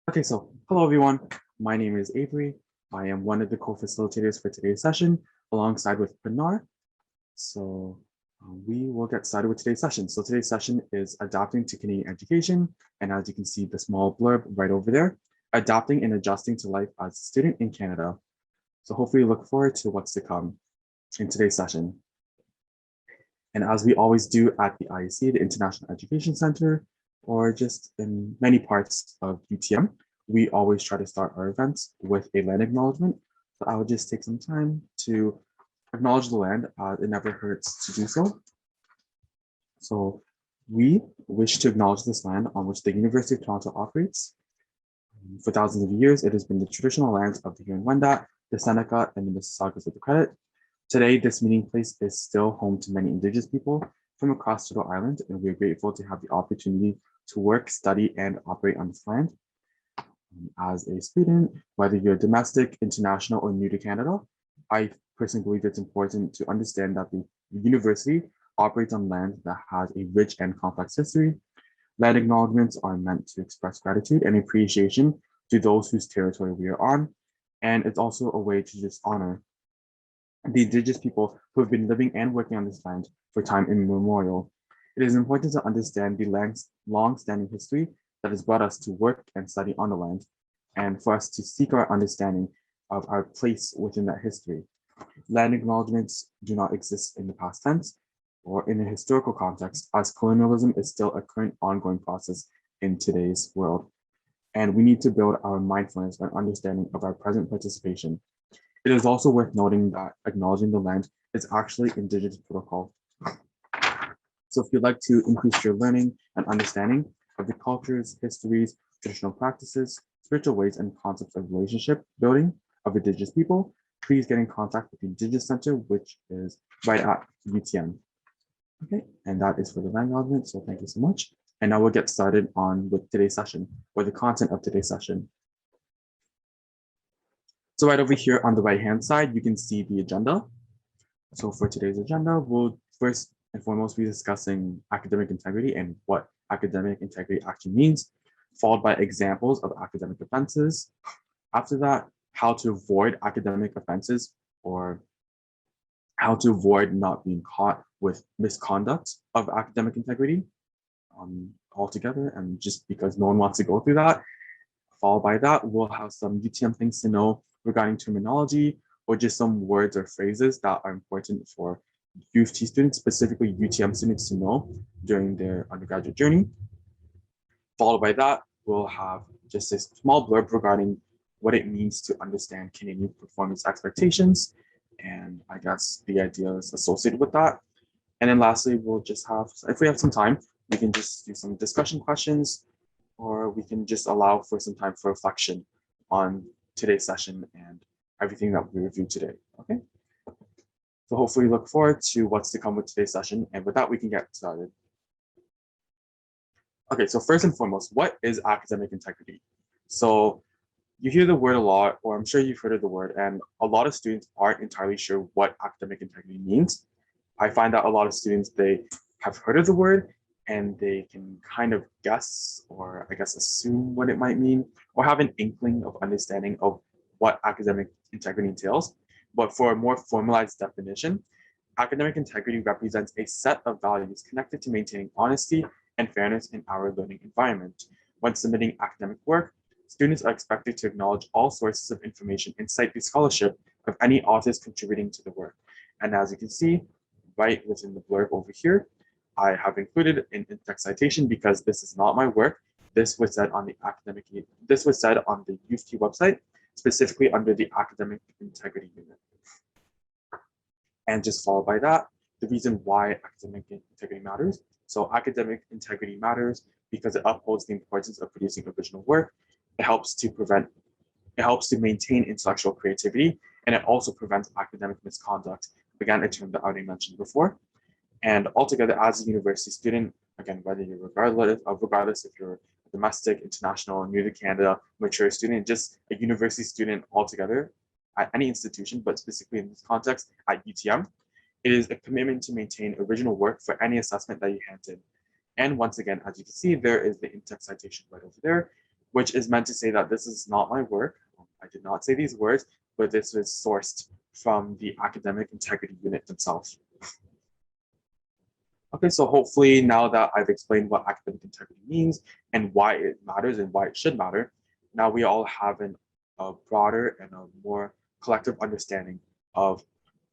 Okay, so hello everyone. My name is Avery. I am one of the co-facilitators for today's session alongside with Pinar. So we will get started with today's session. So today's session is adapting to Canadian education. And as you can see, the small blurb right over there, adapting and adjusting to life as a student in Canada. So hopefully look forward to what's to come in today's session. And as we always do at the IEC, the International Education Center, or just in many parts of UTM, we always try to start our events with a land acknowledgement. So I will just take some time to acknowledge the land. It never hurts to do so. So we wish to acknowledge this land on which the University of Toronto operates. For thousands of years, it has been the traditional lands of the Huron-Wendat, the Seneca, and the Mississaugas of the Credit. Today, this meeting place is still home to many Indigenous people from across Turtle Island, and we are grateful to have the opportunity to work, study, and operate on this land. As a student, whether you're domestic, international, or new to Canada, I personally believe it's important to understand that the university operates on land that has a rich and complex history. Land acknowledgements are meant to express gratitude and appreciation to those whose territory we are on, and it's also a way to just honor the Indigenous people who have been living and working on this land for time immemorial. It is important to understand the land's long-standing history that has brought us to work and study on the land, and for us to seek our understanding of our place within that history. Land acknowledgements do not exist in the past tense or in a historical context, as colonialism is still a current ongoing process in today's world. And we need to build our mindfulness and understanding of our present participation. It is also worth noting that acknowledging the land is actually Indigenous protocol. So if you'd like to increase your learning and understanding of the cultures, histories, traditional practices, spiritual ways, and concepts of relationship building of Indigenous people, please get in contact with the Indigenous Center, which is right at UTM. Okay, and that is for the land acknowledgement, so thank you so much. And now we'll get started on with today's session, or the content of today's session. So right over here on the right-hand side, you can see the agenda. So for today's agenda, we'll first and foremost be discussing academic integrity and what academic integrity actually means, followed by examples of academic offenses. After that, how to avoid academic offenses or how to avoid not being caught with misconduct of academic integrity altogether, and just because no one wants to go through that. Followed by that, we'll have some UTM things to know regarding terminology or just some words or phrases that are important for UT students, specifically UTM students, to know during their undergraduate journey. Followed by that, we'll have just a small blurb regarding what it means to understand Canadian performance expectations and I guess the ideas associated with that. And then lastly, we'll just have, if we have some time, we can just do some discussion questions, or we can just allow for some time for reflection on today's session and everything that we reviewed today, okay? So hopefully look forward to what's to come with today's session, and with that, we can get started. Okay, so first and foremost, what is academic integrity? So you hear the word a lot, or I'm sure you've heard of the word, and a lot of students aren't entirely sure what academic integrity means. I find that a lot of students, they have heard of the word and they can kind of guess, or I guess assume what it might mean, or have an inkling of understanding of what academic integrity entails. But for a more formalized definition, academic integrity represents a set of values connected to maintaining honesty and fairness in our learning environment. When submitting academic work, students are expected to acknowledge all sources of information and cite the scholarship of any authors contributing to the work. And as you can see, right within the blurb over here, I have included an in-text citation because this is not my work. This was said on the UT website, specifically under the academic integrity unit. And just followed by that, the reason why academic integrity matters. So academic integrity matters because it upholds the importance of producing original work. It helps to maintain intellectual creativity, and it also prevents academic misconduct. Again, a term that I already mentioned before. And altogether, as a university student, again, whether you're regardless if you're a domestic, international, new to Canada, mature student, just a university student altogether at any institution, but specifically in this context at UTM, it is a commitment to maintain original work for any assessment that you hand in. And once again, as you can see, there is the in-text citation right over there. which is meant to say that this is not my work. I did not say these words, but this was sourced from the academic integrity unit themselves. Okay, so hopefully now that I've explained what academic integrity means and why it matters and why it should matter, now we all have a broader and a more collective understanding of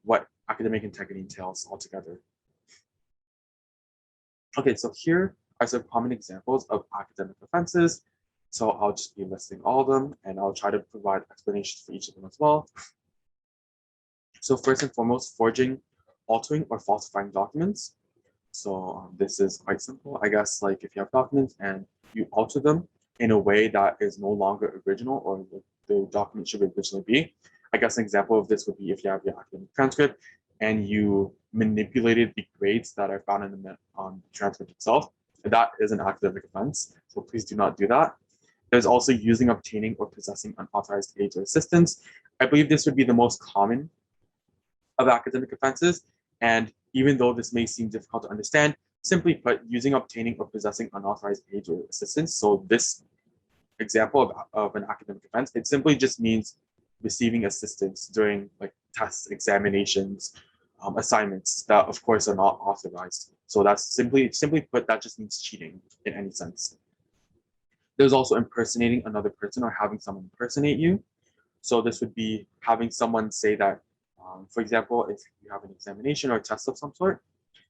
what academic integrity entails altogether. Okay, so here are some common examples of academic offenses. So I'll just be listing all of them and I'll try to provide explanations for each of them as well. So first and foremost, forging, altering, or falsifying documents. So this is quite simple. I guess like if you have documents and you alter them in a way that is no longer original or the document should originally be. I guess an example of this would be if you have your academic transcript and you manipulated the grades that are found in the transcript itself. That is an academic offense. So please do not do that. There's also using, obtaining, or possessing unauthorized aids or assistance. I believe this would be the most common of academic offenses. And even though this may seem difficult to understand, simply put, using, obtaining, or possessing unauthorized aid or assistance. So this example of an academic offense, it simply just means receiving assistance during like tests, examinations, assignments that of course are not authorized. So that's simply put, that just means cheating in any sense. There's also impersonating another person or having someone impersonate you. So this would be having someone say that, for example, if you have an examination or a test of some sort,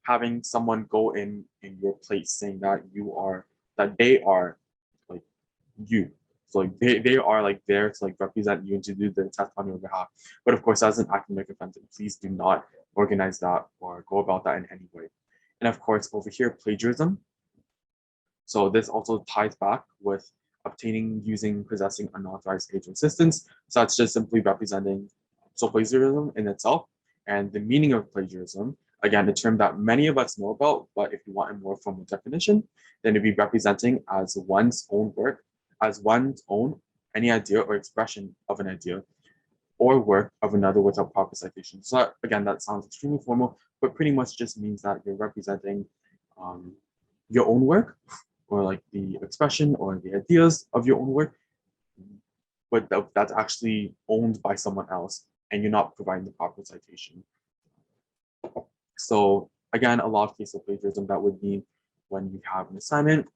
having someone go in your place saying that they are like you. So like they are like there to like represent you and to do the test on your behalf. But of course, that's an academic offense. Please do not organize that or go about that in any way. And of course, over here, plagiarism. So this also ties back with obtaining, using, possessing unauthorized aid or assistance. So that's just simply representing plagiarism in itself. And the meaning of plagiarism, again, the term that many of us know about, but if you want a more formal definition, then it'd be representing as one's own work, as one's own any idea or expression of an idea or work of another without proper citation. So again, that sounds extremely formal, but pretty much just means that you're representing your own work or like the expression or the ideas of your own work, but that's actually owned by someone else and you're not providing the proper citation. So again, a lot of cases of plagiarism, that would mean when you have an assignment,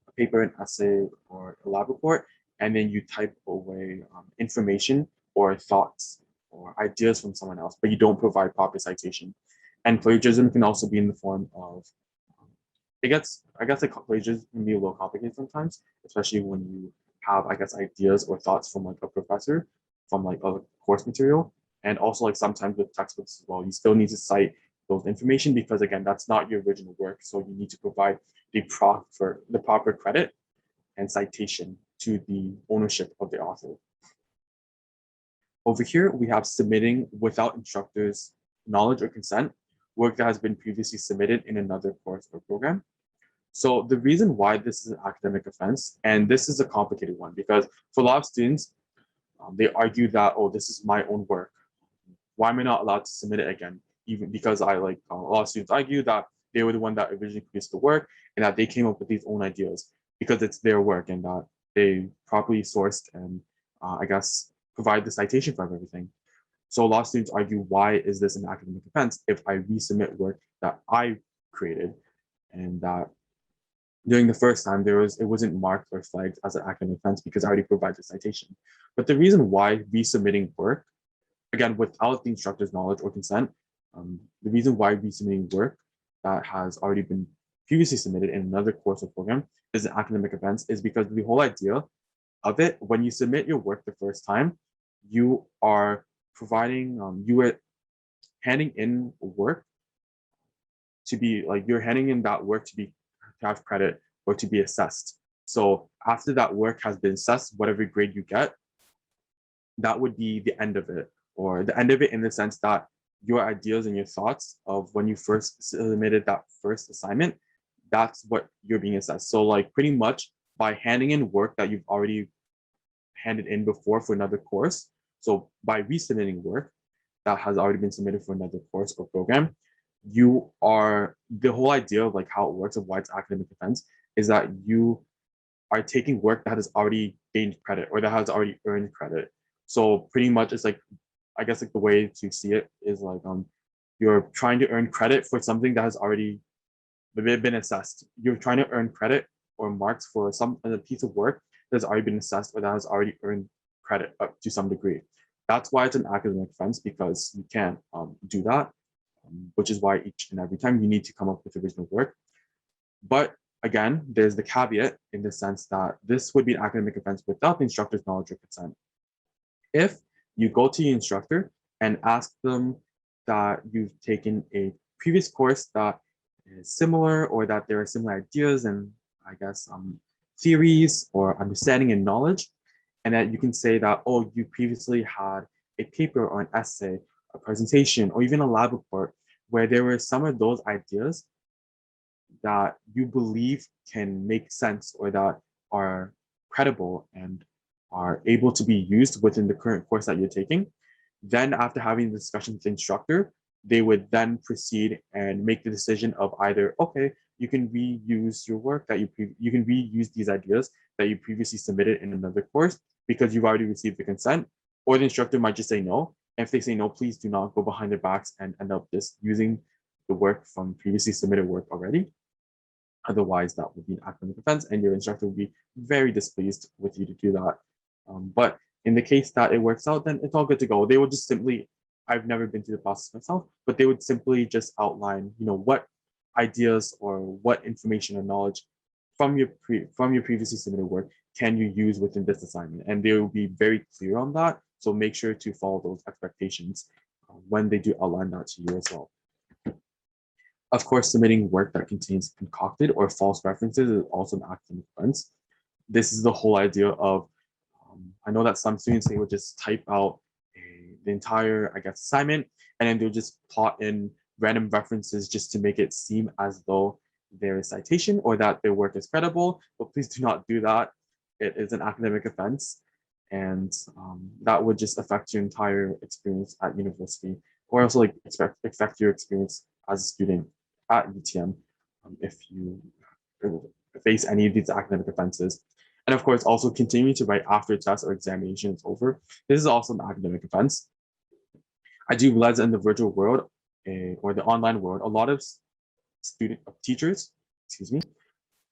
a paper, an essay, or a lab report, and then you type away information or thoughts or ideas from someone else, but you don't provide proper citation. And plagiarism can also be in the form of I guess like plagiarism can be a little complicated sometimes, especially when you have, I guess, ideas or thoughts from like a professor from like a course material. And also like sometimes with textbooks as well, you still need to cite those information because again, that's not your original work. So you need to provide the proper credit and citation to the ownership of the author. Over here, we have submitting without instructor's knowledge or consent work that has been previously submitted in another course or program. So the reason why this is an academic offense, and this is a complicated one because for a lot of students, they argue that, oh, this is my own work. Why am I not allowed to submit it again? Even because a lot of students argue that they were the one that originally produced the work and that they came up with these own ideas because it's their work and that they properly sourced and I guess provide the citation for everything. So a lot of students argue, why is this an academic offense if I resubmit work that I created and that during the first time it wasn't marked or flagged as an academic offense because I already provided the citation. But the reason why resubmitting work, again, without the instructor's knowledge or consent, the reason why resubmitting work that has already been previously submitted in another course or program is an academic offense is because the whole idea of it, when you submit your work the first time, you are providing, you are handing in work to be like, you're handing in that work to have credit or to be assessed. So after that work has been assessed, whatever grade you get, that would be the end of it, or the end of it in the sense that your ideas and your thoughts of when you first submitted that first assignment, that's what you're being assessed. So like pretty much by handing in work that you've already handed in before for another course, so by resubmitting work that has already been submitted for another course or program, you are, the whole idea of like how it works of why it's academic offense is that you are taking work that has already gained credit or that has already earned credit. So pretty much it's like, I guess like the way to see it is like you're trying to earn credit for something that has already been assessed. You're trying to earn credit or marks for a piece of work that's already been assessed or that has already earned credit up to some degree. That's why it's an academic offense, because you can't do that, which is why each and every time you need to come up with original work. But again, there's the caveat in the sense that this would be an academic offense without the instructor's knowledge or consent. If you go to the instructor and ask them that you've taken a previous course that is similar, or that there are similar ideas and I guess theories or understanding and knowledge, and that you can say that, oh, you previously had a paper or an essay, a presentation, or even a lab report where there were some of those ideas that you believe can make sense or that are credible and are able to be used within the current course that you're taking. Then after having the discussion with the instructor, they would then proceed and make the decision of either, okay, you can reuse your work that you can reuse these ideas that you previously submitted in another course because you've already received the consent, or the instructor might just say no. And if they say no, please do not go behind their backs and end up just using the work from previously submitted work already. Otherwise, that would be an academic offense, and your instructor would be very displeased with you to do that. But in the case that it works out, then it's all good to go. They would just simply, I've never been through the process myself, but they would simply just outline, what ideas or what information or knowledge from your previously submitted work can you use within this assignment, and they will be very clear on that. So make sure to follow those expectations when they do outline that to you as well. Of course, submitting work that contains concocted or false references is also an academic offense. This is the whole idea of, I know that some students, they would just type out the entire, I guess, assignment, and then they'll just plot in random references just to make it seem as though they're a citation or that their work is credible, but please do not do that. It is an academic offense, and that would just affect your entire experience at university, or also like affect your experience as a student at UTM if you face any of these academic offenses. And of course, also continuing to write after tests or examination is over. This is also an academic offense. I do realize in the virtual world or the online world, a lot of teachers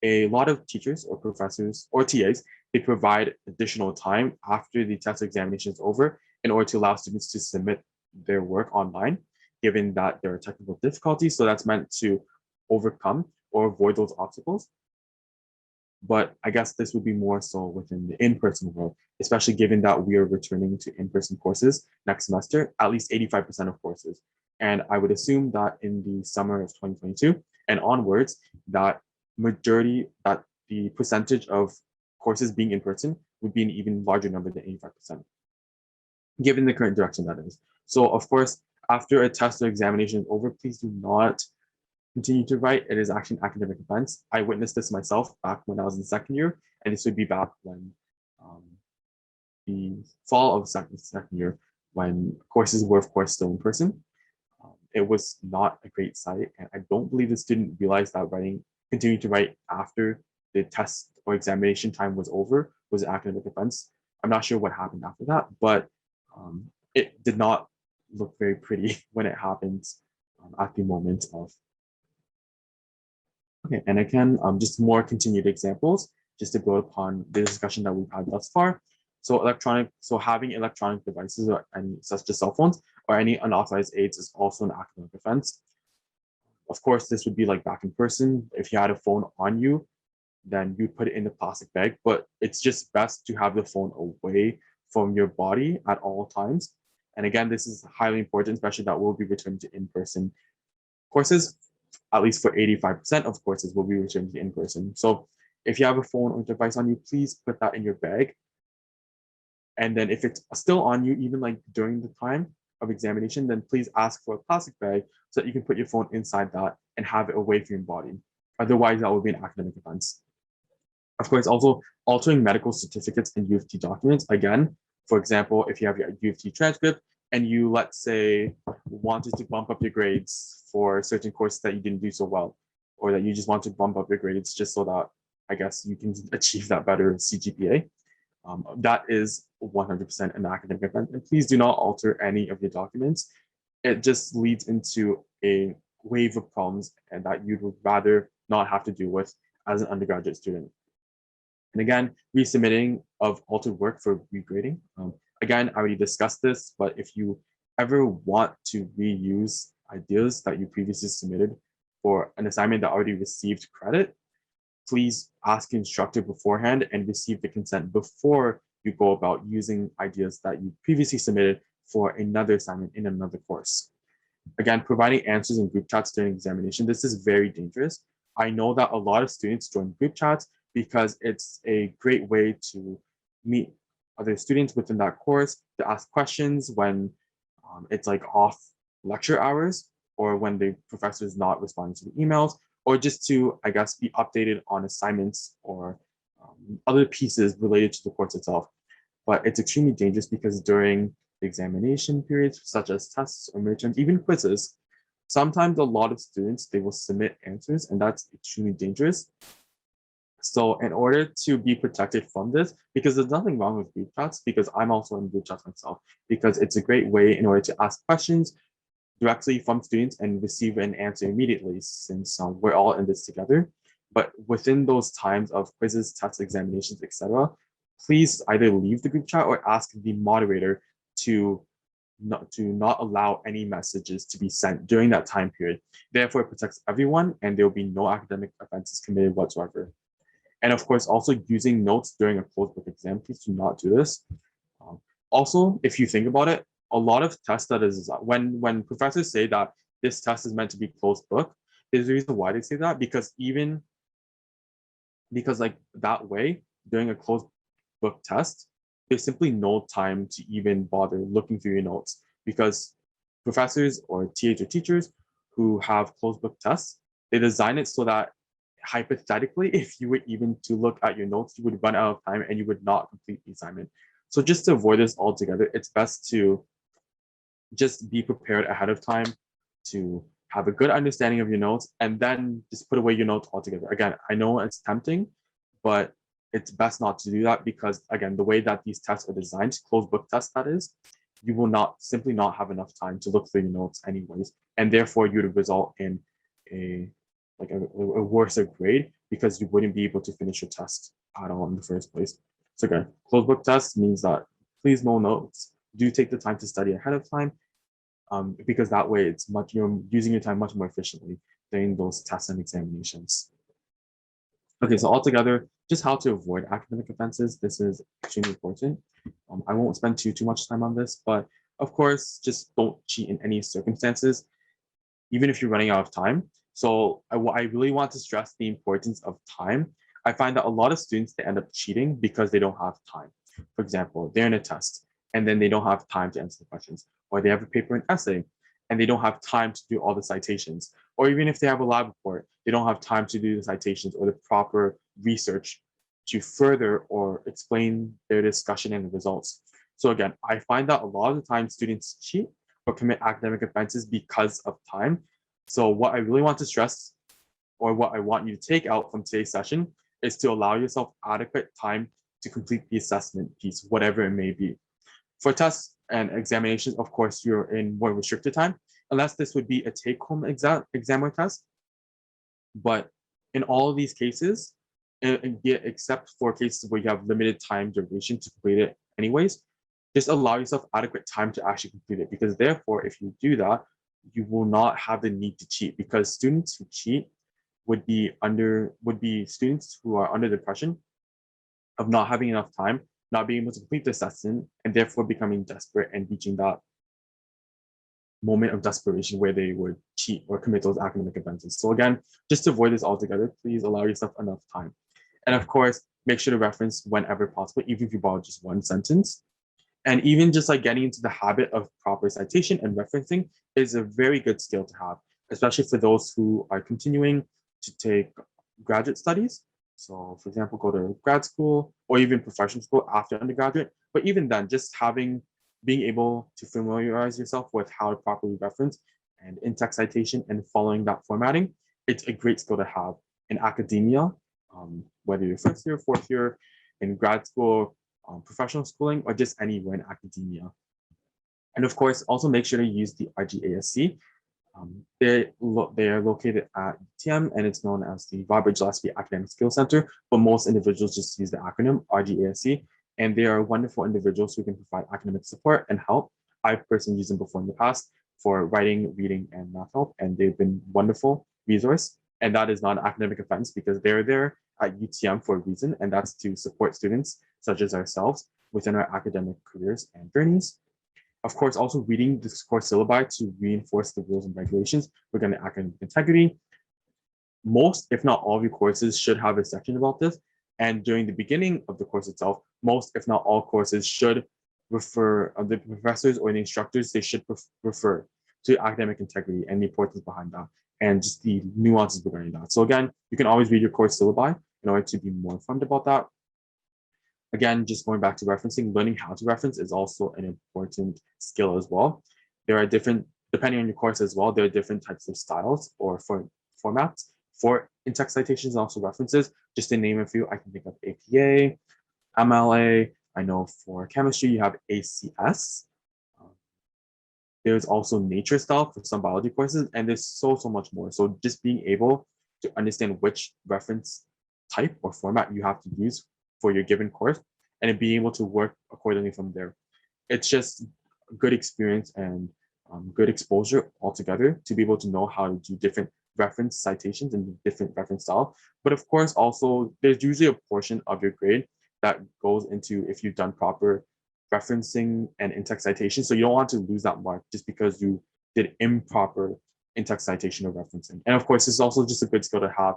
or professors or TAs, they provide additional time after the test or examination is over in order to allow students to submit their work online, given that there are technical difficulties. So that's meant to overcome or avoid those obstacles. But I guess this would be more so within the in-person world, especially given that we are returning to in-person courses next semester, at least 85% of courses. And I would assume that in the summer of 2022 and onwards, that the percentage of courses being in person would be an even larger number than 85%, given the current direction that is. So of course, after a test or examination is over, please do not continue to write. It is actually an academic offense. I witnessed this myself back when I was in second year, and this would be back when the fall of second year, when courses were of course still in person. It was not a great sight, and I don't believe the student realized that continuing to write after the test or examination time was over was an academic offense. I'm not sure what happened after that, but it did not look very pretty when it happened at the moment of. Okay, and again, just more continued examples, just to build upon the discussion that we've had thus far. So having electronic devices or any such as cell phones or any unauthorized aids is also an academic offense. Of course, this would be like back in person. If you had a phone on you, then you put it in the plastic bag, but it's just best to have the phone away from your body at all times. And again, this is highly important, especially that we'll be returning to in-person courses. At least for 85% of courses will be returned to in-person. So if you have a phone or device on you, please put that in your bag. And then if it's still on you, even like during the time of examination, then please ask for a plastic bag so that you can put your phone inside that and have it away from your body. Otherwise, that would be an academic offense. Of course, also altering medical certificates and U of T documents. Again, for example, if you have your U of T transcript and you, let's say, wanted to bump up your grades for certain courses that you didn't do so well, or that you just want to bump up your grades just so that I guess you can achieve that better CGPA. That is 100% an academic event. And please do not alter any of your documents. It just leads into a wave of problems and that you would rather not have to deal with as an undergraduate student. And again, resubmitting of altered work for regrading. Again, I already discussed this, but if you ever want to reuse ideas that you previously submitted for an assignment that already received credit, please ask your instructor beforehand and receive the consent before you go about using ideas that you previously submitted for another assignment in another course. Again, providing answers in group chats during examination, this is very dangerous. I know that a lot of students join group chats because it's a great way to meet other students within that course, to ask questions when it's like off lecture hours or when the professor is not responding to the emails, or just to, I guess, be updated on assignments or other pieces related to the course itself. But it's extremely dangerous because during the examination periods, such as tests or midterms, even quizzes, sometimes a lot of students, they will submit answers, and that's extremely dangerous. So in order to be protected from this, because there's nothing wrong with group chats, because I'm also in group chats myself, because it's a great way in order to ask questions directly from students and receive an answer immediately, since we're all in this together. But within those times of quizzes, tests, examinations, etc., please either leave the group chat or ask the moderator to not allow any messages to be sent during that time period. Therefore, it protects everyone and there will be no academic offenses committed whatsoever. And of course, also using notes during a closed book exam, please do not do this. Also, if you think about it, a lot of tests that is when professors say that this test is meant to be closed book, there's a reason why they say that, because like that way, during a closed book test, there's simply no time to even bother looking through your notes, because professors or TAs or teachers who have closed book tests, they design it so that hypothetically, if you were even to look at your notes, you would run out of time and you would not complete the assignment. So just to avoid this altogether, it's best to just be prepared ahead of time to have a good understanding of your notes and then just put away your notes altogether. Again, I know it's tempting, but it's best not to do that because, again, the way that these tests are designed, closed book tests that is, you will simply not have enough time to look through your notes anyways, and therefore you would result in a worse grade because you wouldn't be able to finish your test at all in the first place. So again, closed book tests means that please no notes. Do take the time to study ahead of time, because that way you're using your time much more efficiently during those tests and examinations. Okay, so altogether, just how to avoid academic offenses. This is extremely important. I won't spend too much time on this, but of course, just don't cheat in any circumstances, even if you're running out of time. So I really want to stress the importance of time. I find that a lot of students, they end up cheating because they don't have time. For example, they're in a test and then they don't have time to answer the questions, or they have a paper and essay and they don't have time to do all the citations, or even if they have a lab report, they don't have time to do the citations or the proper research to further or explain their discussion and the results. So again, I find that a lot of the time students cheat or commit academic offenses because of time. So what I really want to stress, or what I want you to take out from today's session, is to allow yourself adequate time to complete the assessment piece, whatever it may be. For tests and examinations, of course, you're in more restricted time, unless this would be a take-home exam or test. But in all of these cases, except for cases where you have limited time duration to complete it anyways, just allow yourself adequate time to actually complete it, because therefore, if you do that, you will not have the need to cheat, because students who cheat would be students who are under the pressure of not having enough time, not being able to complete the assessment, and therefore becoming desperate and reaching that moment of desperation where they would cheat or commit those academic offenses. So again, just to avoid this altogether, please allow yourself enough time. And of course, make sure to reference whenever possible, even if you borrow just one sentence. And even just like getting into the habit of proper citation and referencing is a very good skill to have, especially for those who are continuing to take graduate studies. So for example, go to grad school or even professional school after undergraduate. But even then, just being able to familiarize yourself with how to properly reference and in-text citation and following that formatting, it's a great skill to have in academia, whether you're first year, fourth year in grad school, professional schooling, or just anywhere in academia. And of course, also make sure to use the RGASC. They are located at UTM, and it's known as the Robert Gillespie Academic Skills Center, but most individuals just use the acronym RGASC, and they are wonderful individuals who can provide academic support and help. I've personally used them before in the past for writing, reading, and math help, and they've been wonderful resource. And that is not an academic offense because they're there at UTM for a reason, and that's to support students such as ourselves within our academic careers and journeys. Of course, also reading this course syllabi to reinforce the rules and regulations regarding academic integrity. Most, if not all of your courses should have a section about this. And during the beginning of the course itself, most, if not all courses should refer, the professors or the instructors, they should refer to academic integrity and the importance behind that and just the nuances regarding that. So again, you can always read your course syllabi in order to be more informed about that. Again, just going back to referencing, learning how to reference is also an important skill as well. There are different, depending on your course as well, there are different types of styles or formats for in-text citations and also references. Just to name a few, I can think of APA, MLA. I know for chemistry, you have ACS. There's also nature style for some biology courses, and there's so much more. So just being able to understand which reference type or format you have to use for your given course and being able to work accordingly from there. It's just a good experience and good exposure altogether to be able to know how to do different reference citations and different reference style. But of course, also there's usually a portion of your grade that goes into if you've done proper referencing and in-text citation. So you don't want to lose that mark just because you did improper in-text citation or referencing. And of course, this is also just a good skill to have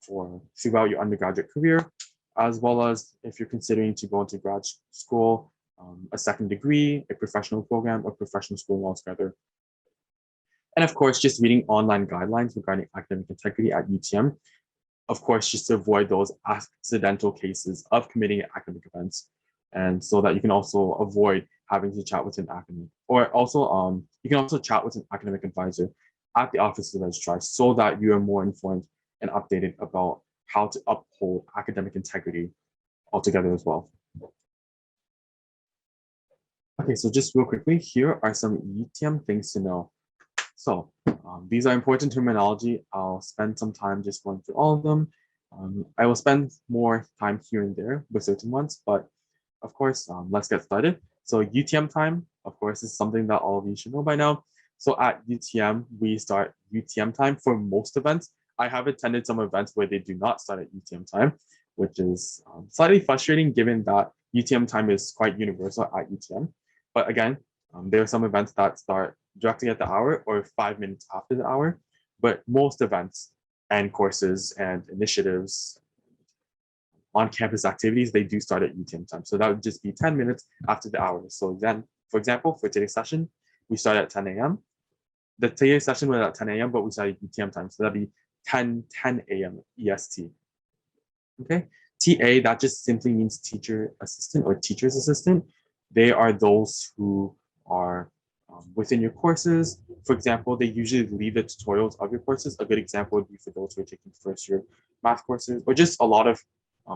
for throughout your undergraduate career, as well as if you're considering to go into grad school, a second degree, a professional program, or professional schooling altogether. And of course, just reading online guidelines regarding academic integrity at UTM. Of course, just to avoid those accidental cases of committing academic offense. And so that you can also avoid having to chat with an academic, or also you can also chat with an academic advisor at the office of the registrar so that you are more informed and updated about how to uphold academic integrity altogether as well. Okay, so just real quickly, here are some UTM things to know. So these are important terminology. I'll spend some time just going through all of them. I will spend more time here and there with certain ones, but of course, let's get started. So UTM time, of course, is something that all of you should know by now. So at UTM, we start UTM time for most events. I have attended some events where they do not start at UTM time, which is slightly frustrating given that UTM time is quite universal at UTM. But again, there are some events that start directly at the hour or 5 minutes after the hour, but most events and courses and initiatives, on-campus activities, they do start at UTM time. So that would just be 10 minutes after the hour. So then, for example, for today's session, we start at 10 a.m. The today's session was at 10 a.m., but we started UTM time. So that'd be 10 a.m. EST. Okay, TA, that just simply means teacher assistant or teacher's assistant. They are those who are within your courses. For example, they usually lead the tutorials of your courses. A good example would be for those who are taking first year math courses, or just a lot of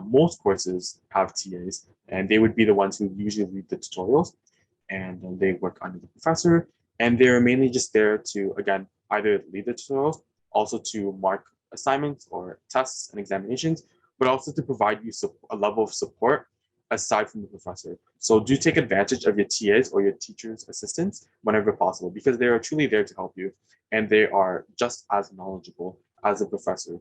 most courses have TAs, and they would be the ones who usually lead the tutorials, and they work under the professor, and they're mainly just there to, again, either lead the tutorials, also to mark assignments or tests and examinations, but also to provide you a level of support aside from the professor. So do take advantage of your TAs or your teacher's assistants whenever possible, because they are truly there to help you, and they are just as knowledgeable as a professor.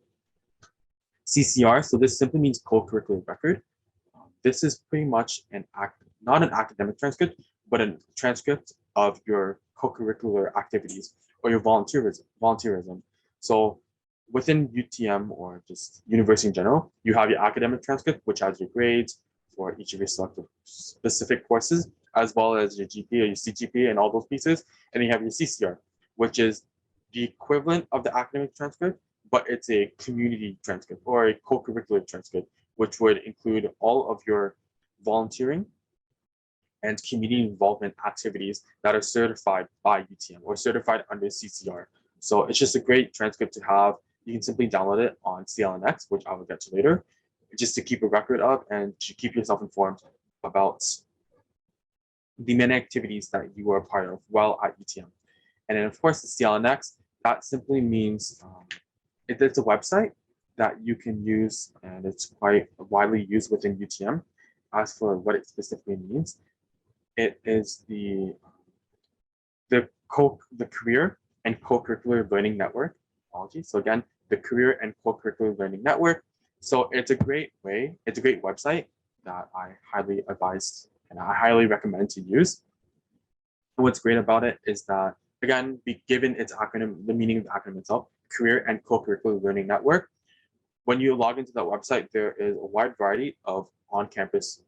CCR, so this simply means co-curricular record. This is pretty much not an academic transcript, but a transcript of your co-curricular activities or your volunteerism. So within UTM or just university in general, you have your academic transcript, which has your grades for each of your selected specific courses, as well as your GPA or your CGPA and all those pieces. And then you have your CCR, which is the equivalent of the academic transcript, but it's a community transcript or a co-curricular transcript, which would include all of your volunteering and community involvement activities that are certified by UTM or certified under CCR. So it's just a great transcript to have. You can simply download it on CLNX, which I will get to later. just to keep a record of and to keep yourself informed about the many activities that you are a part of while at UTM. And then of course the CLNX, that simply means it's a website that you can use, and it's quite widely used within UTM. As for what it specifically means, it is the career and co-curricular learning network. So again, the career and co-curricular learning network. So it's a great way, it's a great website that I highly advise and I highly recommend to use. And what's great about it is that, again, given its acronym, the meaning of the acronym itself, career and co-curricular learning network, when you log into that website, there is a wide variety of on-campus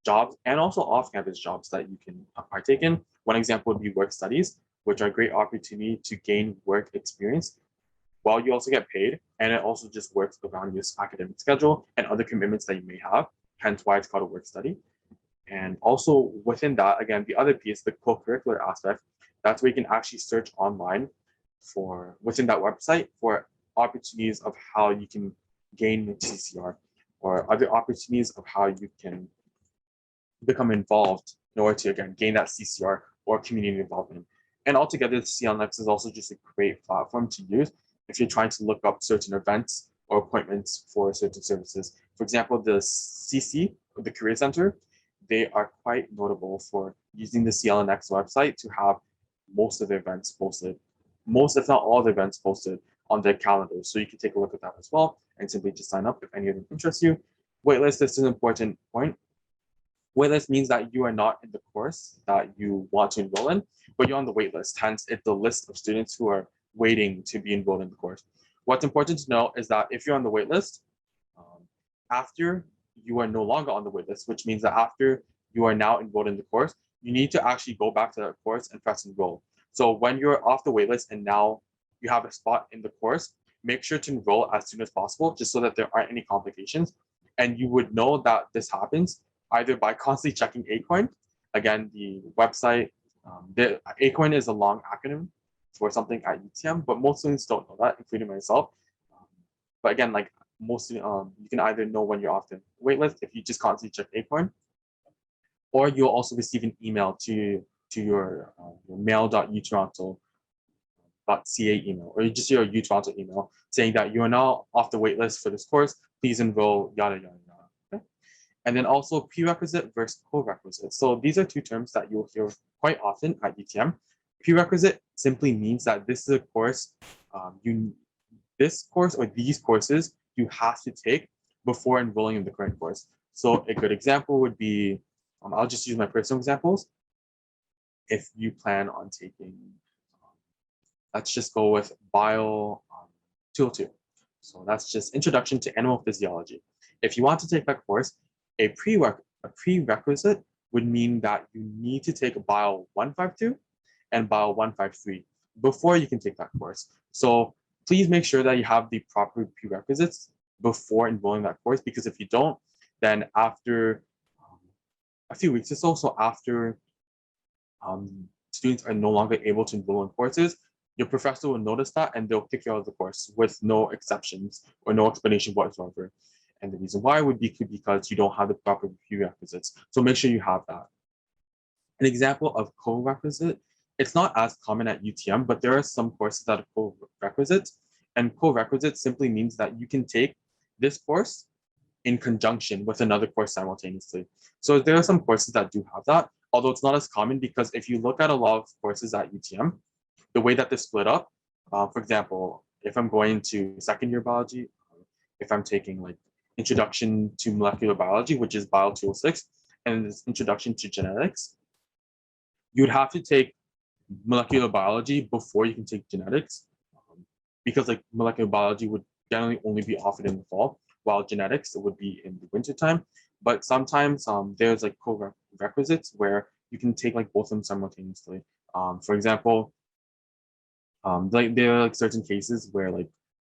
jobs and also off-campus jobs that you can partake in. One example would be work studies, which are a great opportunity to gain work experience while you also get paid. And it also just works around your academic schedule and other commitments that you may have, hence why it's called a work study. And also within that, again, the other piece, the co-curricular aspect, that's where you can actually search online for within that website for opportunities of how you can gain CCR or other opportunities of how you can become involved in order to, again, gain that CCR or community involvement. And altogether, the CLNX is also just a great platform to use if you're trying to look up certain events or appointments for certain services. For example, the CC, the Career Center, they are quite notable for using the CLNX website to have most of the events posted, most if not all the events posted on their calendar. So you can take a look at that as well and simply just sign up if any of them interest you. Waitlist, this is an important point. Waitlist means that you are not in the course that you want to enroll in, but you're on the waitlist. Hence, it's the list of students who are waiting to be enrolled in the course. What's important to know is that if you're on the waitlist, after you are no longer on the waitlist, which means that after you are now enrolled in the course, you need to actually go back to that course and press enroll. So when you're off the waitlist and now you have a spot in the course, make sure to enroll as soon as possible, just so that there aren't any complications. And you would know that this happens either by constantly checking ACOIN. Again, the website, the ACOIN is a long acronym for something at UTM, but most students don't know that, including myself. But again, like mostly, you can either know when you're off the waitlist if you just constantly check ACOIN, or you'll also receive an email to your mail.utoronto.ca email, or just your utoronto email saying that you are now off the waitlist for this course. Please enroll, yada, yada, yada. Okay? And then also prerequisite versus co-requisite. So these are two terms that you'll hear quite often at UTM. Prerequisite simply means that this is a course, this course or these courses you have to take before enrolling in the current course. So a good example would be, I'll just use my personal examples. If you plan on taking, let's just go with Bio 202. So that's just Introduction to Animal Physiology. If you want to take that course, a prerequisite would mean that you need to take Bio 152 and Bio 153 before you can take that course. So please make sure that you have the proper prerequisites before enrolling that course, because if you don't, then after a few weeks or so after students are no longer able to enroll in courses, your professor will notice that and they'll kick you out of the course with no exceptions or no explanation whatsoever. And the reason why would be because you don't have the proper prerequisites. So make sure you have that. An example of co-requisite, it's not as common at UTM, but there are some courses that are co-requisites. And co-requisite simply means that you can take this course in conjunction with another course simultaneously. So there are some courses that do have that, although it's not as common, because if you look at a lot of courses at UTM, the way that they're split up, for example, if I'm going to second year biology, if I'm taking like Introduction to Molecular Biology, which is Bio 206, and this Introduction to Genetics, you'd have to take molecular biology before you can take genetics, because like molecular biology would generally only be offered in the fall, while genetics would be in the winter time. But sometimes there's like co-requisites where you can take like both of them simultaneously. For example, like there are like certain cases where like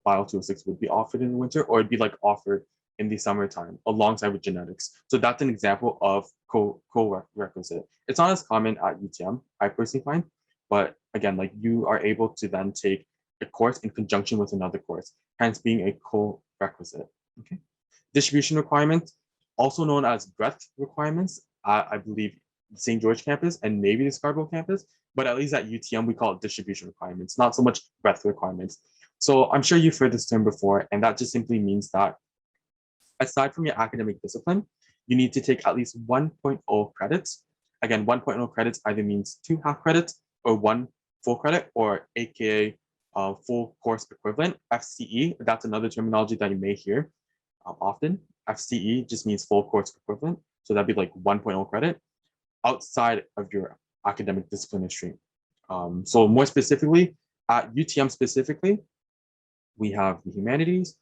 Bio 206 would be offered in the winter, or it'd be like offered in the summertime alongside with genetics. So that's an example of co-requisite. It's not as common at UTM, I personally find, but again, like you are able to then take a course in conjunction with another course, hence being a co-requisite. Okay. Distribution requirements, also known as breadth requirements, I believe St. George campus and maybe the Scarborough campus, but at least at UTM, we call it distribution requirements, not so much breadth requirements. So I'm sure you've heard this term before, and that just simply means that aside from your academic discipline, you need to take at least 1.0 credits. Again, 1.0 credits either means 2 half credits or 1 full credit, or AKA full course equivalent, FCE. That's another terminology that you may hear often. FCE just means full course equivalent. So that'd be like 1.0 credit outside of your academic discipline stream. So more specifically, at UTM specifically, we have the humanities,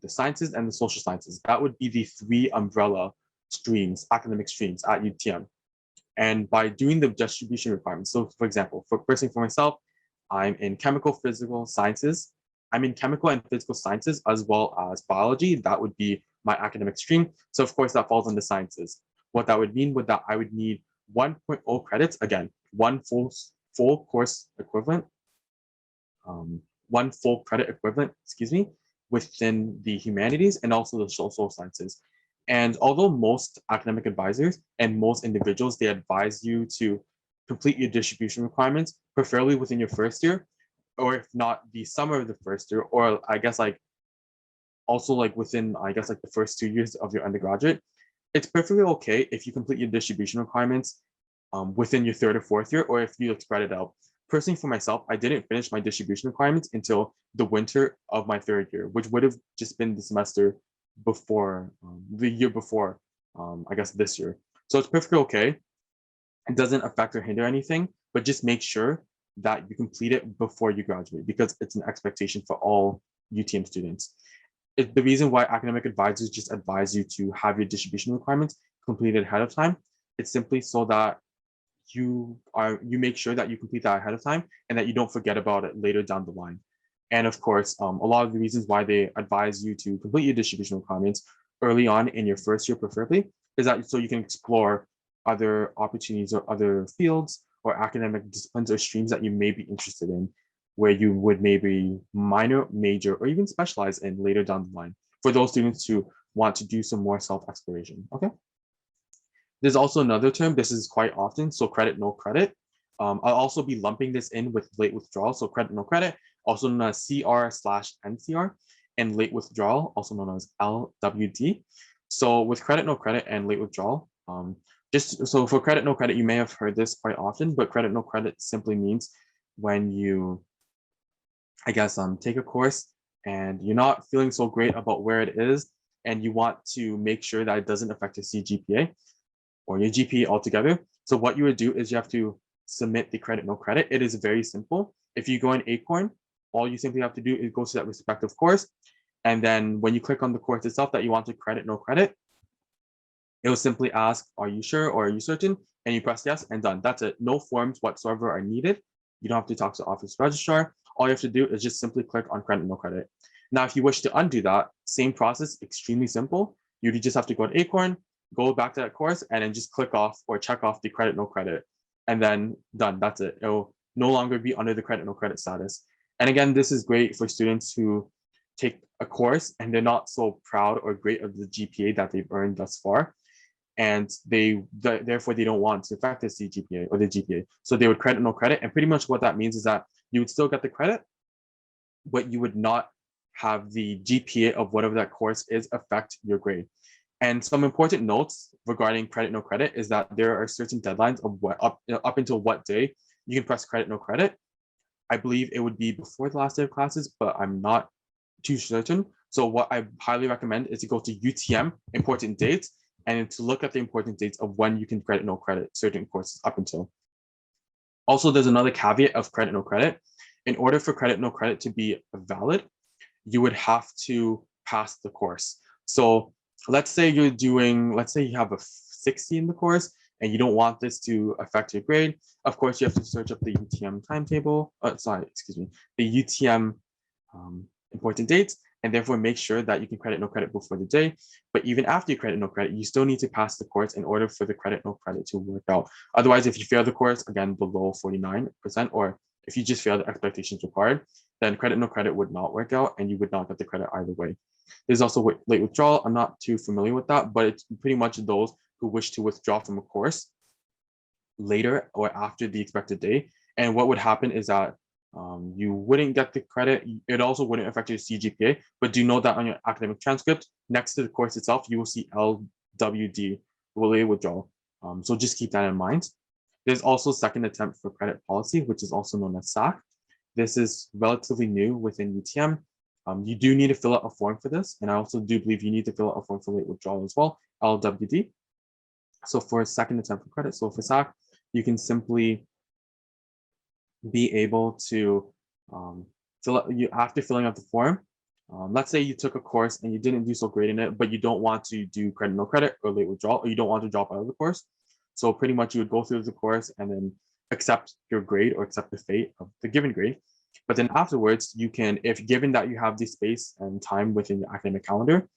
the sciences, and the social sciences. That would be the 3 umbrella streams, academic streams at UTM. And by doing the distribution requirements, so for example, for myself, I'm in chemical physical sciences. I'm in chemical and physical sciences as well as biology. That would be my academic stream. So of course that falls on the sciences. What that would mean would that I would need 1.0 credits, again, one full course equivalent, 1 full credit equivalent, excuse me, within the humanities and also the social sciences. And although most academic advisors and most individuals, they advise you to complete your distribution requirements, preferably within your first year, or if not the summer of the first year, or I guess like also like within, I guess like the first 2 years of your undergraduate, it's perfectly okay if you complete your distribution requirements within your 3rd or 4th year, or if you spread it out. Personally, for myself, I didn't finish my distribution requirements until the winter of my 3rd year, which would have just been the semester before, the year before, I guess this year. So it's perfectly okay. It doesn't affect or hinder anything, but just make sure that you complete it before you graduate, because it's an expectation for all UTM students. The reason why academic advisors just advise you to have your distribution requirements completed ahead of time, it's simply so that you make sure that you complete that ahead of time and that you don't forget about it later down the line. And of course, a lot of the reasons why they advise you to complete your distribution requirements early on in your first year, preferably, is that so you can explore other opportunities or other fields or academic disciplines or streams that you may be interested in, where you would maybe minor, major, or even specialize in later down the line for those students who want to do some more self-exploration. Okay. There's also another term, this is quite often, so credit, no credit. I'll also be lumping this in with late withdrawal, so credit, no credit, also known as CR/NCR, and late withdrawal, also known as LWD. So with credit, no credit, and late withdrawal, just so for credit, no credit, you may have heard this quite often, but credit, no credit simply means when you, I guess, take a course and you're not feeling so great about where it is, and you want to make sure that it doesn't affect your CGPA or your GPA altogether. So what you would do is you have to submit the credit, no credit. It is very simple. If you go in Acorn, all you simply have to do is go to that respective course. And then when you click on the course itself that you want to credit, no credit, it will simply ask, are you sure or are you certain? And you press yes and done. That's it. No forms whatsoever are needed. You don't have to talk to the office registrar. All you have to do is just simply click on credit, no credit. Now, if you wish to undo that, same process, extremely simple. You just have to go to Acorn, go back to that course, and then just click off or check off the credit, no credit, and then done. That's it. It'll no longer be under the credit, no credit status. And again, this is great for students who take a course and they're not so proud or great of the GPA that they've earned thus far. And therefore they don't want to affect the CGPA or the GPA. So they would credit, no credit. And pretty much what that means is that you would still get the credit, but you would not have the GPA of whatever that course is affect your grade. And some important notes regarding credit, no credit is that there are certain deadlines of what up until what day you can press credit, no credit. I believe it would be before the last day of classes, but I'm not too certain. So what I highly recommend is to go to UTM important dates and to look at the important dates of when you can credit, no credit certain courses up until. Also, there's another caveat of credit, no credit. In order for credit, no credit to be valid, you would have to pass the course. So let's say you have a 60 in the course and you don't want this to affect your grade. Of course, you have to search up the UTM timetable, the UTM important dates, and therefore make sure that you can credit, no credit before the day. But even after you credit, no credit, you still need to pass the course in order for the credit, no credit to work out. Otherwise, if you fail the course, again, below 49% or if you just fail the expectations required, then credit, no credit would not work out and you would not get the credit either way. There's also late withdrawal. I'm not too familiar with that, but it's pretty much those who wish to withdraw from a course later or after the expected date. And what would happen is that you wouldn't get the credit. It also wouldn't affect your CGPA, but do know that on your academic transcript, next to the course itself, you will see LWD, late withdrawal. So just keep that in mind. There's also second attempt for credit policy, which is also known as SAC. This is relatively new within UTM. You do need to fill out a form for this. And I also do believe you need to fill out a form for late withdrawal as well, LWD. So for a second attempt for credit, so for SAC, you can simply be able to fill out, after filling out the form, let's say you took a course and you didn't do so great in it, but you don't want to do credit, no credit or late withdrawal, or you don't want to drop out of the course. So pretty much you would go through the course and then accept your grade or accept the fate of the given grade. But then afterwards, you can, if given that you have the space and time within your academic calendar,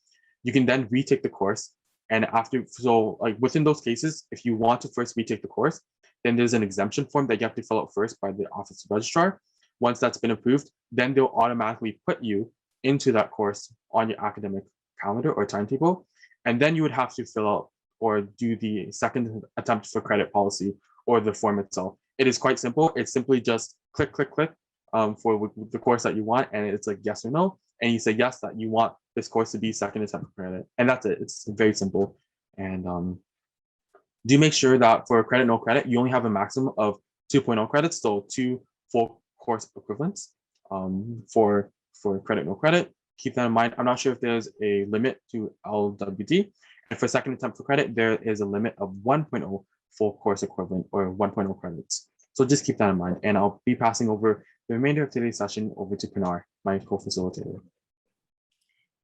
you can then retake the course. And after, so like within those cases, if you want to first retake the course, then there's an exemption form that you have to fill out first by the office of registrar. Once that's been approved, then they'll automatically put you into that course on your academic calendar or timetable. And then you would have to fill out or do the second attempt for credit policy or the form itself. It is quite simple. It's simply just click, click, click for the course that you want. And it's like yes or no. And you say yes, that you want this course to be second attempt for credit. And that's it. It's very simple. And do make sure that for credit, no credit, you only have a maximum of 2.0 credits, so 2 full course equivalents for credit, no credit. Keep that in mind. I'm not sure if there's a limit to LWD. And for second attempt for credit, there is a limit of 1.0 full course equivalent or 1.0 credits. So just keep that in mind. And I'll be passing over the remainder of today's session over to Pinar, my co-facilitator.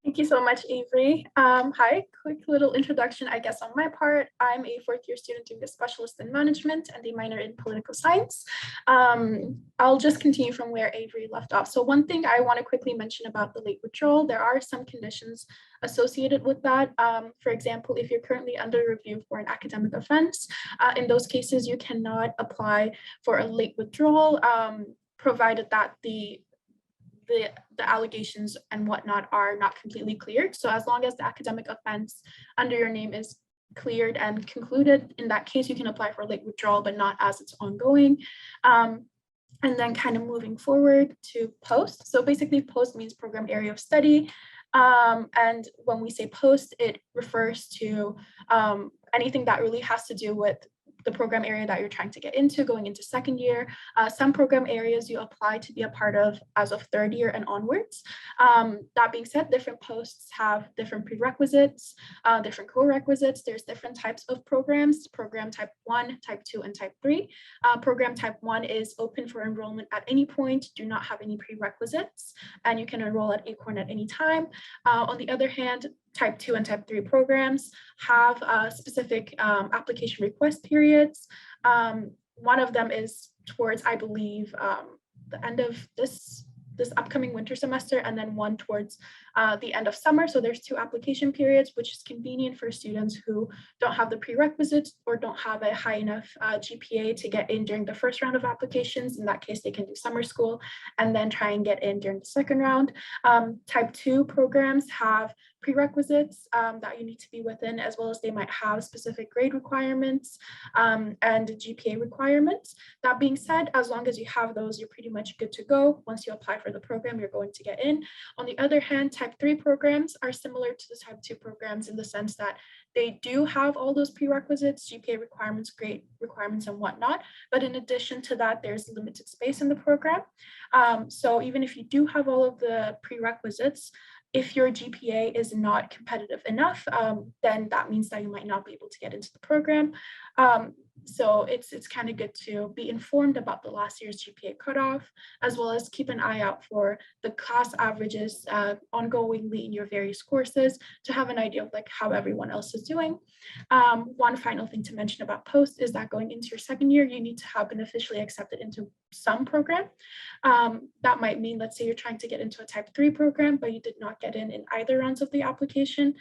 Thank you so much, Avery. Hi, quick little introduction, I guess, on my part. I'm a fourth-year student doing a specialist in management and a minor in political science. I'll just continue from where Avery left off. So one thing I want to quickly mention about the late withdrawal, there are some conditions associated with that. For example, if you're currently under review for an academic offense, in those cases, you cannot apply for a late withdrawal, provided that the allegations and whatnot are not completely cleared. So as long as the academic offense under your name is cleared and concluded, in that case, you can apply for late withdrawal, but not as it's ongoing. And then kind of moving forward to post. So basically post means program area of study. And when we say post, it refers to anything that really has to do with the program area that you're trying to get into going into second year. Some program areas you apply to be a part of as of third year and onwards. That being said, different posts have different prerequisites, different co-requisites. There's different types of programs, program type 1, type 2, and type 3. Program type 1 is open for enrollment at any point, do not have any prerequisites, and you can enroll at Acorn at any time. On the other hand, type 2 and type 3 programs have specific application request periods. One of them is towards, I believe, the end of this upcoming winter semester, and then one towards the end of summer. So there's 2 application periods, which is convenient for students who don't have the prerequisites or don't have a high enough GPA to get in during the first round of applications. In that case, they can do summer school and then try and get in during the second round. Type 2 programs have prerequisites that you need to be within, as well as they might have specific grade requirements and GPA requirements. That being said, as long as you have those, you're pretty much good to go. Once you apply for the program, you're going to get in. On the other hand, type 3 programs are similar to the type 2 programs in the sense that they do have all those prerequisites, GPA requirements, grade requirements, and whatnot. But in addition to that, there's limited space in the program. So even if you do have all of the prerequisites, if your GPA is not competitive enough, then that means that you might not be able to get into the program. So it's kind of good to be informed about the last year's GPA cutoff, as well as keep an eye out for the class averages ongoingly in your various courses to have an idea of like how everyone else is doing. One final thing to mention about post is that going into your second year, you need to have been officially accepted into some program. That might mean, let's say you're trying to get into a type 3 program, but you did not get in either rounds of the application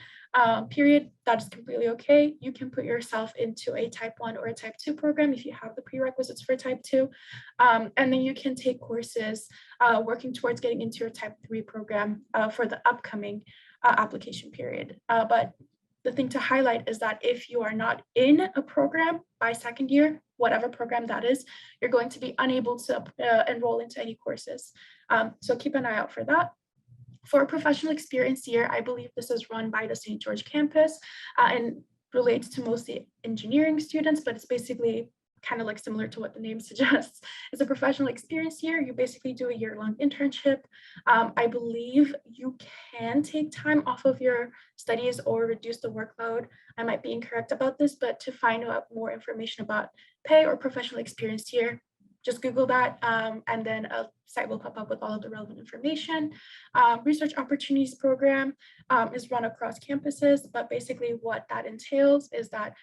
period. That is completely okay. You can put yourself into a type 1 or a type 2 program if you have the prerequisites for type 2. And then you can take courses working towards getting into your type 3 program for the upcoming application period. But the thing to highlight is that if you are not in a program by second year, whatever program that is, you're going to be unable to enroll into any courses. So keep an eye out for that. For a professional experience year, I believe this is run by the St. George campus and relates to mostly engineering students, but it's basically kind of like similar to what the name suggests. It's a professional experience year. You basically do a year-long internship. I believe you can take time off of your studies or reduce the workload. I might be incorrect about this, but to find out more information about pay or professional experience year, just Google that, and then a site will pop up with all of the relevant information. Research Opportunities Program is run across campuses, but basically what that entails is that,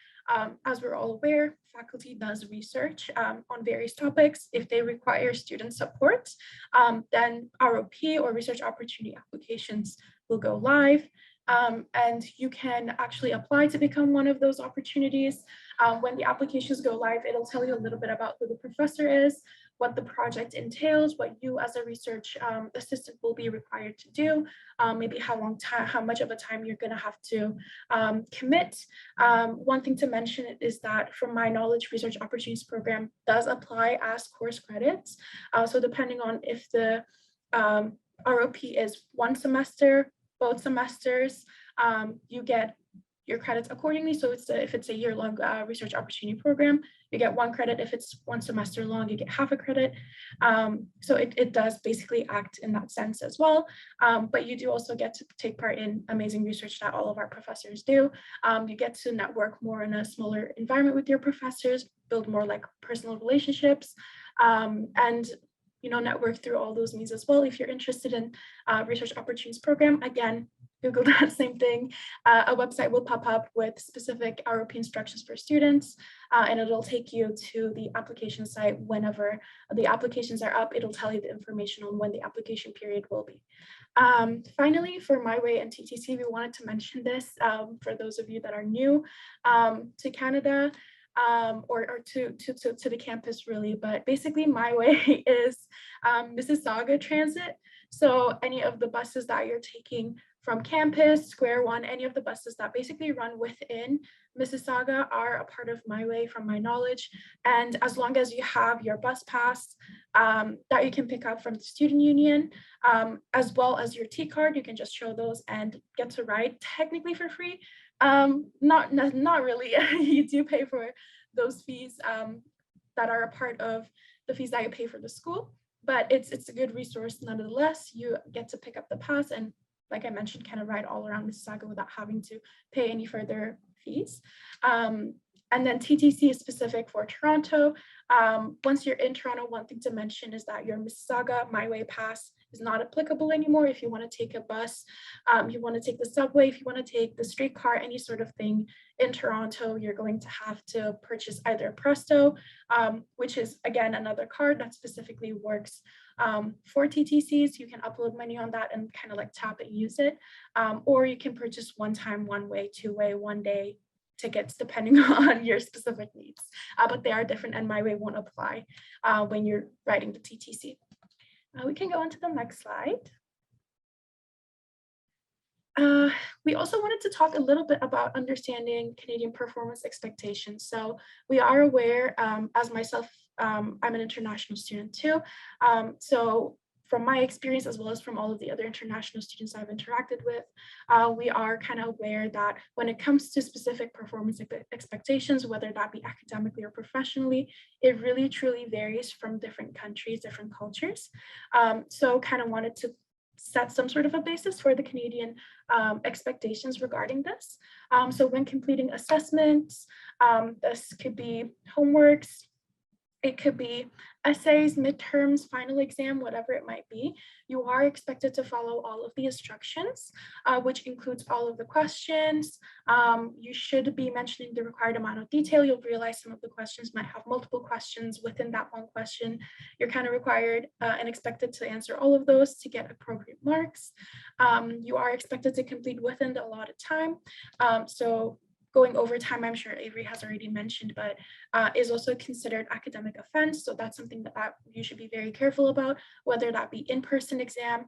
as we're all aware, faculty does research on various topics. If they require student support, then ROP or research opportunity applications will go live. And you can actually apply to become one of those opportunities. When the applications go live, it'll tell you a little bit about who the professor is, what the project entails, what you as a research assistant will be required to do, maybe how much of a time you're going to have to commit. One thing to mention is that, from my knowledge, Research Opportunities Program does apply as course credits. So depending on if the ROP is one semester, both semesters, you get your credits accordingly. So if it's a year-long research opportunity program, you get 1 credit. If it's 1 semester long, you get half a credit. So it does basically act in that sense as well. But you do also get to take part in amazing research that all of our professors do. You get to network more in a smaller environment with your professors, build more like personal relationships, and network through all those means as well. If you're interested in research opportunities program, again, Google that same thing. A website will pop up with specific ROP instructions for students, and it'll take you to the application site. Whenever the applications are up, it'll tell you the information on when the application period will be. Finally, for My Way and TTC, we wanted to mention this for those of you that are new to Canada. Or to the campus really, but basically My Way is Mississauga Transit. So any of the buses that you're taking from campus, Square One, any of the buses that basically run within Mississauga are a part of My Way, from my knowledge. And as long as you have your bus pass that you can pick up from the student union, as well as your T card, you can just show those and get to ride technically for free. Not really. You do pay for those fees that are a part of the fees that you pay for the school, but it's a good resource nonetheless. You get to pick up the pass and, like I mentioned, kind of ride all around Mississauga without having to pay any further fees. And then TTC is specific for Toronto. Once you're in Toronto, one thing to mention is that your Mississauga My Way pass is not applicable anymore. If you want to take a bus, you want to take the subway, if you want to take the streetcar, any sort of thing in Toronto, you're going to have to purchase either Presto, which is again another card that specifically works for TTCs. You can upload money on that and kind of like tap and use it, or you can purchase one-time, one-way, two-way, one-day tickets depending on your specific needs, but they are different, and My Way won't apply when you're riding the TTC. We can go on to the next slide. We also wanted to talk a little bit about understanding Canadian performance expectations. So we are aware, as myself, I'm an international student too. So from my experience, as well as from all of the other international students I've interacted with, we are kind of aware that when it comes to specific performance expectations, whether that be academically or professionally, it really truly varies from different countries, different cultures. So kind of wanted to set some sort of a basis for the Canadian expectations regarding this. So when completing assessments, this could be homeworks, It could be essays, midterms, final exam, whatever it might be. You are expected to follow all of the instructions, which includes all of the questions. You should be mentioning the required amount of detail. You'll realize some of the questions might have multiple questions within that one question. You're kind of required and expected to answer all of those to get appropriate marks. You are expected to complete within the allotted time. So going over time, I'm sure Avery has already mentioned, but is also considered academic offense. So that's something that you should be very careful about, whether that be in-person exam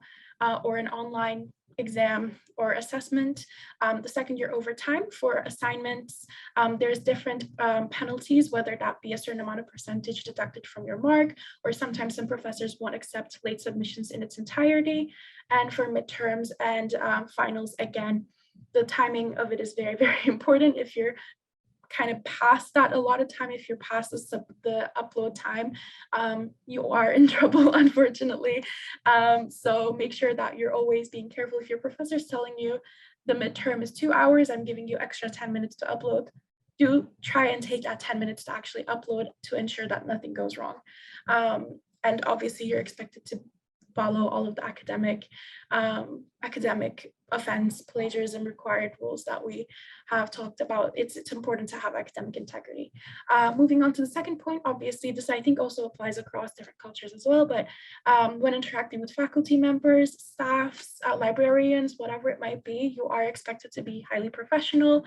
or an online exam or assessment. The second year overtime for assignments, there's different penalties, whether that be a certain amount of percentage deducted from your mark, or sometimes some professors won't accept late submissions in its entirety. And for midterms and finals, again, the timing of it is very, very important. If you're kind of past that a lot of time, if you're past the upload time, you are in trouble, unfortunately. So make sure that you're always being careful. If your professor's telling you the midterm is 2 hours, I'm giving you extra 10 minutes to upload, do try and take that 10 minutes to actually upload to ensure that nothing goes wrong. And obviously you're expected to follow all of the academic offense, plagiarism required rules that we have talked about. It's important to have academic integrity. Moving on to the second point, obviously this I think also applies across different cultures as well, but when interacting with faculty members, staffs, librarians, whatever it might be, you are expected to be highly professional.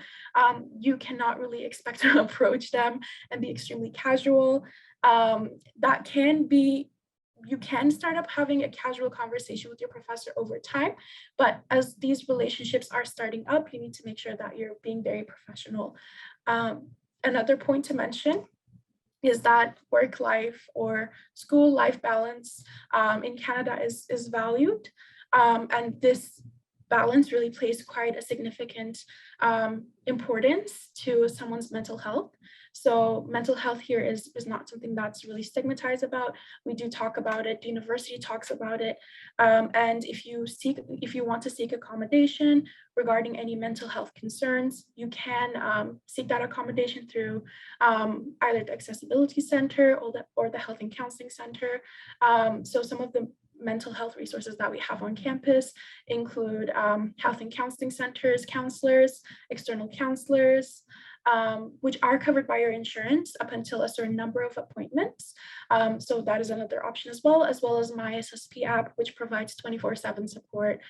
You cannot really expect to approach them and be extremely casual. That can be, you can start up having a casual conversation with your professor over time, but as these relationships are starting up, you need to make sure that you're being very professional. Another point to mention is that work life or school life balance in Canada is valued, and this balance really plays quite a significant importance to someone's mental health. So mental health here is not something that's really stigmatized about. We do talk about it, the university talks about it. And if you want to seek accommodation regarding any mental health concerns, you can seek that accommodation through either the Accessibility Center or the Health and Counseling Center. So some of the mental health resources that we have on campus include health and counseling centers, counselors, external counselors, which are covered by your insurance up until a certain number of appointments. So that is another option as well as My SSP app, which provides 24/7 support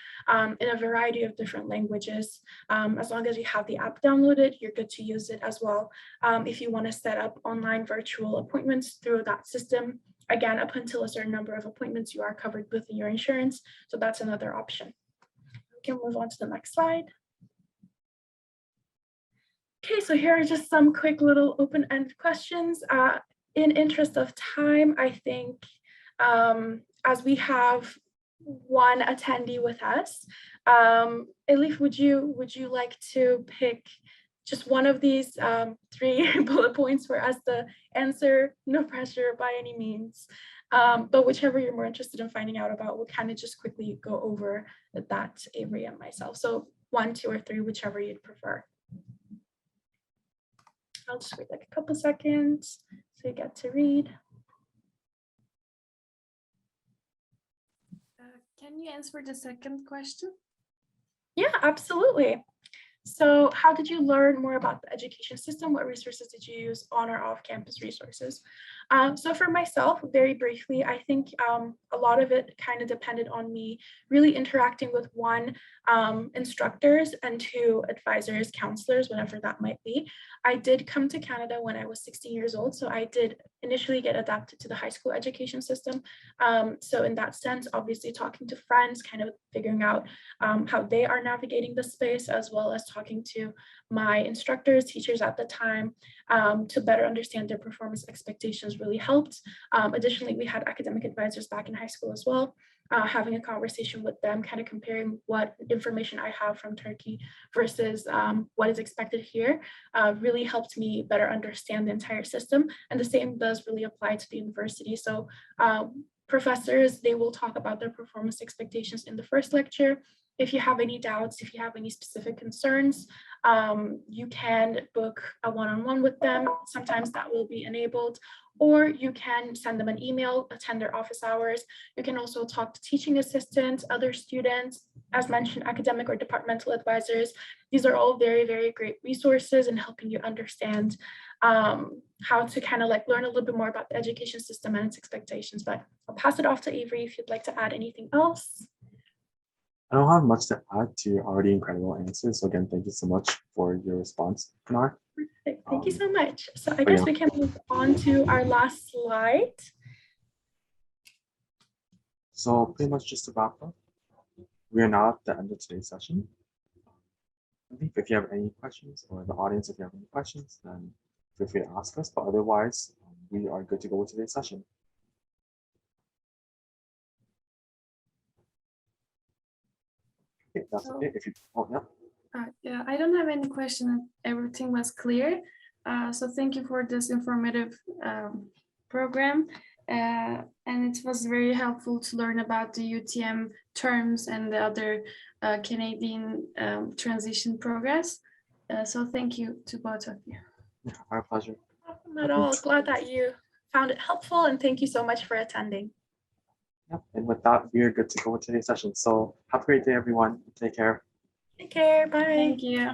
in a variety of different languages. As long as you have the app downloaded, you're good to use it as well. If you want to set up online virtual appointments through that system, again, up until a certain number of appointments, you are covered within your insurance. So that's another option. We can move on to the next slide. Okay, so here are just some quick little open-ended questions. In interest of time, I think as we have one attendee with us, Elif, would you like to pick just one of these 3 bullet points for us to answer? No pressure by any means, but whichever you're more interested in finding out about, we'll kind of just quickly go over that, Avery and myself. So 1, 2, or 3, whichever you'd prefer. I'll just wait like a couple seconds so you get to read. Can you answer the second question? Yeah, absolutely. So how did you learn more about the education system? What resources did you use on or off campus resources? So for myself, very briefly, I think a lot of it kind of depended on me really interacting with 1, instructors, and 2, advisors, counselors, whatever that might be. I did come to Canada when I was 16 years old, so I did initially get adapted to the high school education system. So in that sense, obviously talking to friends, kind of figuring out how they are navigating the space, as well as talking to my instructors, teachers at the time, to better understand their performance expectations really helped. Additionally, we had academic advisors back in high school as well. Having a conversation with them, kind of comparing what information I have from Turkey versus what is expected here, really helped me better understand the entire system. And the same does really apply to the university. So professors, they will talk about their performance expectations in the first lecture. if you have any doubts, if you have any specific concerns, you can book a one-on-one with them. Sometimes that will be enabled, or you can send them an email, attend their office hours. You can also talk to teaching assistants, other students, as mentioned, academic or departmental advisors. These are all very, very great resources in helping you understand how to kind of like learn a little bit more about the education system and its expectations. But I'll pass it off to Avery if you'd like to add anything else. I don't have much to add to your already incredible answers. So again, thank you so much for your response, Pinar. Perfect. Thank you so much. So I oh, guess yeah. we can move on to our last slide. So pretty much just to wrap up, we are now at the end of today's session. If you have any questions, or the audience, if you have any questions, then feel free to ask us. But otherwise, we are good to go with today's session. Okay, that's it. If you, oh yeah. Yeah, I don't have any question. Everything was clear. So thank you for this informative program. And it was very helpful to learn about the UTM terms and the other Canadian transition progress. So thank you to both of you. Yeah, our pleasure. Not at all. Glad that you found it helpful, and thank you so much for attending. Yeah, and with that, we are good to go with today's session. So have a great day, everyone. Take care. Take care. Bye. Thank you.